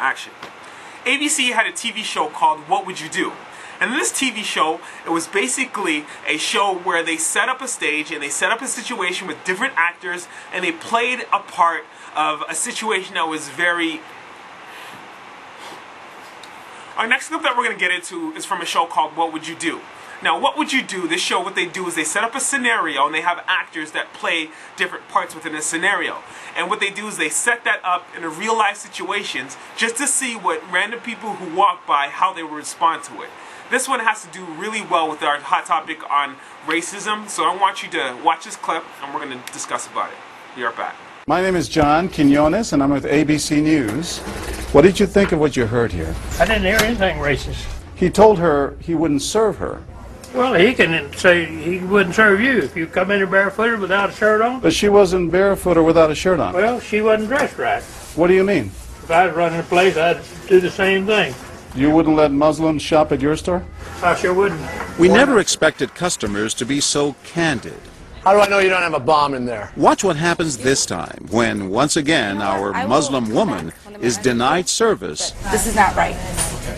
action. ABC had a TV show called What Would You Do? And in this TV show, it was basically a show where they set up a stage and they set up a situation with different actors and they played a part of a situation that was very... Our next clip that we're going to get into is from a show called What Would You Do? Now, What Would You Do? This show, what they do is they set up a scenario and they have actors that play different parts within a scenario. And what they do is they set that up in real life situations just to see what random people who walk by, how they will respond to it. This one has to do really well with our hot topic on racism, so I want you to watch this clip and we're going to discuss about it. Be right back. My name is John Quinones and I'm with ABC News. What did you think of what you heard here? I didn't hear anything racist. He told her he wouldn't serve her. Well, he can say he wouldn't serve you if you come in here barefooted without a shirt on. But she wasn't barefoot or without a shirt on. Well, she wasn't dressed right. What do you mean? If I was running a place, I'd do the same thing. You wouldn't let Muslims shop at your store? I sure wouldn't. We never expected customers to be so candid. How do I know you don't have a bomb in there? Watch what happens this time when, once again, our Muslim woman is denied service. This is not right.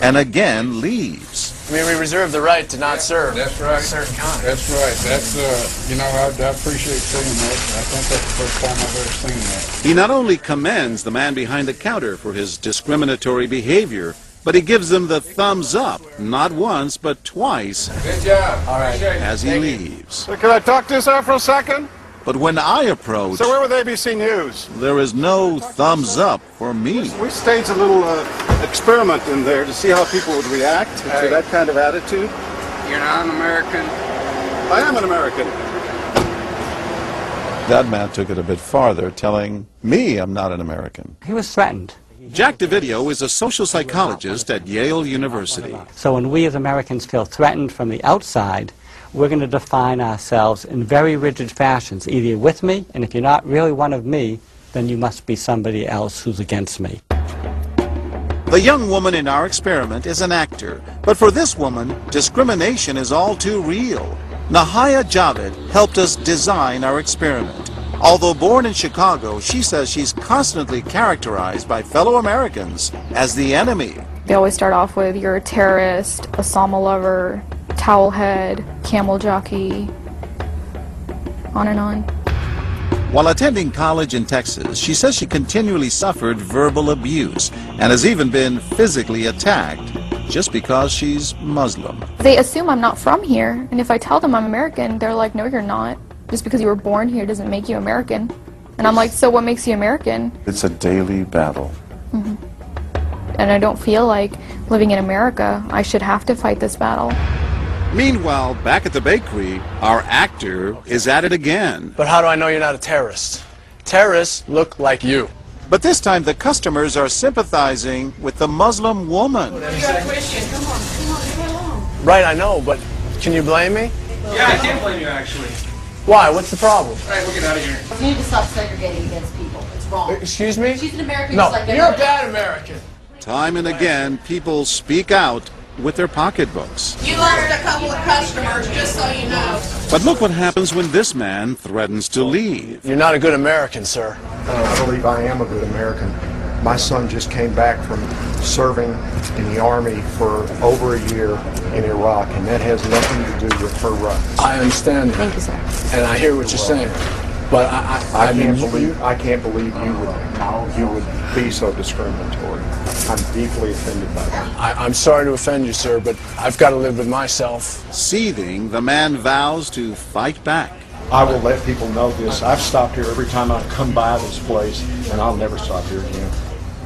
And again leaves. I mean, we reserve the right to not serve. That's right. Certain kind. That's right. That's, you know, I appreciate seeing that. I think that's the first time I've ever seen that. He not only commends the man behind the counter for his discriminatory behavior, but he gives him the thumbs up, not once, but twice, Good job. All right. as he leaves. So can I talk to you, sir, for a second? But when I approach, So we're with ABC News. there is no thumbs up for me. We staged a little experiment in there to see how people would react to that kind of attitude. You're not an American. I am an American. That man took it a bit farther, telling me I'm not an American. He was threatened. Jack DeVideo is a social psychologist at Yale University. So when we as Americans feel threatened from the outside, we're going to define ourselves in very rigid fashions. Either you're with me, and if you're not really one of me, then you must be somebody else who's against me. The young woman in our experiment is an actor, but for this woman, discrimination is all too real. Nahaya Javed helped us design our experiment. Although born in Chicago, she says she's constantly characterized by fellow Americans as the enemy. They always start off with, you're a terrorist, Osama lover, towel head, camel jockey, on and on. While attending college in Texas, she says she continually suffered verbal abuse and has even been physically attacked just because she's Muslim. They assume I'm not from here, and if I tell them I'm American, they're like, no, you're not. Just because you were born here doesn't make you American. And I'm like, so what makes you American? It's a daily battle. And I don't feel like living in America, I should have to fight this battle. Meanwhile, back at the bakery, our actor is at it again. But how do I know you're not a terrorist? Terrorists look like you. But this time the customers are sympathizing with the Muslim woman. You're a Christian. Come on. Right, I know, but can you blame me? Yeah, I can't blame you actually. Why? What's the problem? All right, we'll get out of here. You need to stop segregating against people. It's wrong. Excuse me? She's an American No, just like you're a everybody else. bad American. Time and again, people speak out with their pocketbooks. You lost a couple of customers, just so you know. But look what happens when this man threatens to leave. You're not a good American, sir. I believe I am a good American. My son just came back from serving in the Army for over a year in Iraq, and that has nothing to do with her rights. I understand. Thank you, sir. And I hear what you're saying. But I can't believe you would be so discriminatory. I'm deeply offended by that. I'm sorry to offend you, sir, but I've got to live with myself. Seething, the man vows to fight back. I will let people know this. I've stopped here every time I've come by this place, and I'll never stop here again.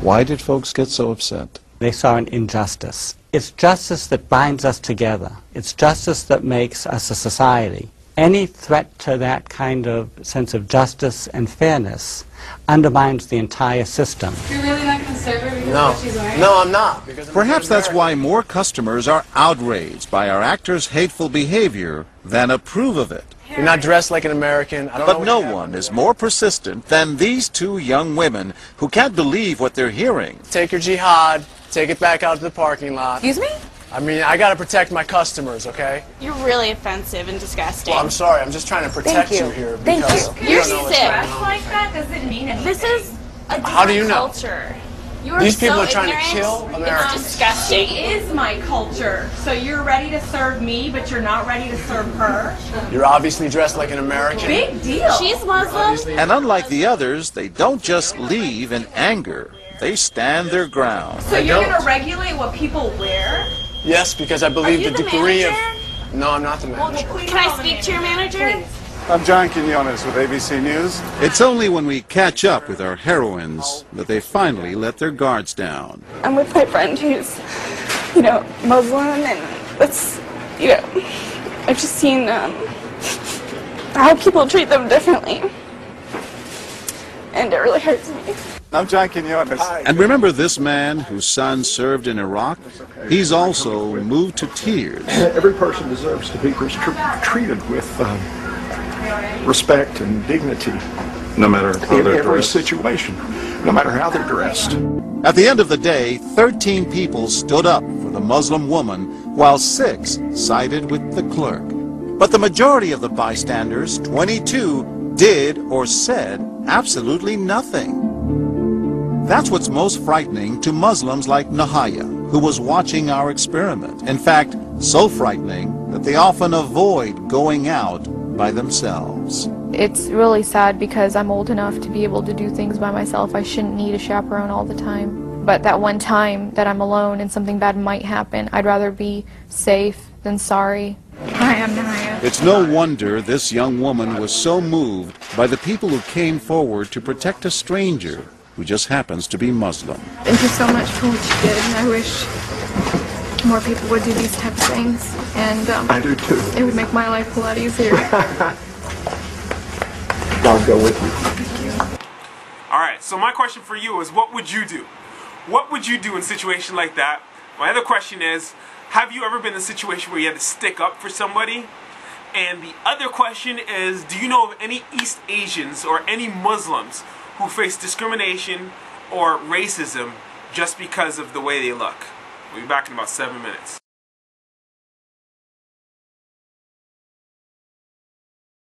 Why did folks get so upset? They saw an injustice. It's justice that binds us together. It's justice that makes us a society. Any threat to that kind of sense of justice and fairness undermines the entire system. You're really not conservative because of what she's wearing? No, I'm not. Perhaps that's why more customers are outraged by our actor's hateful behavior than approve of it. You're not dressed like an American. I don't know But what no you have. one is more persistent than these two young women who can't believe what they're hearing. Take your jihad, take it back out to the parking lot. Excuse me? I mean, I got to protect my customers, okay? You're really offensive and disgusting. Well, I'm sorry. I'm just trying to protect you here because You're don't know what's sick. going on. Like that doesn't mean anything. This is a How do you know? culture. You are These people so are trying ignorant. to kill It's Americans. disgusting. She is my culture. So you're ready to serve me, but you're not ready to serve her. You're obviously dressed like an American. Big deal. She's Muslim. And unlike the others, they don't just leave in anger. They stand their ground. So you're going to regulate what people wear? Yes, because I believe Are you the the degree manager? of... No, I'm not the manager. Can I speak to your manager? I'm John Quinones with ABC News. It's only when we catch up with our heroines that they finally let their guards down. I'm with my friend who's, Muslim, and that's, I've just seen how people treat them differently, and it really hurts me. I'm John Quinones. And remember this man whose son served in Iraq? He's also moved to tears. Every person deserves to be treated with respect and dignity, No matter how in they're every dressed. situation, no matter how they're dressed. At the end of the day, 13 people stood up for the Muslim woman, while 6 sided with the clerk. But the majority of the bystanders, 22, did or said absolutely nothing. That's what's most frightening to Muslims like Nahaya, who was watching our experiment. In fact, so frightening that they often avoid going out by themselves. It's really sad because I'm old enough to be able to do things by myself. I shouldn't need a chaperone all the time. But that one time that I'm alone and something bad might happen, I'd rather be safe than sorry. Hi, I'm Nahaya. It's no wonder this young woman was so moved by the people who came forward to protect a stranger who just happens to be Muslim. Thank you so much for what you did, and I wish more people would do these type of things. And I do too. it would make my life a lot easier. I'll go with you. Alright, so my question for you is, what would you do? What would you do in a situation like that? My other question is, have you ever been in a situation where you had to stick up for somebody? And the other question is, do you know of any East Asians or any Muslims who face discrimination or racism just because of the way they look? We'll be back in about 7 minutes.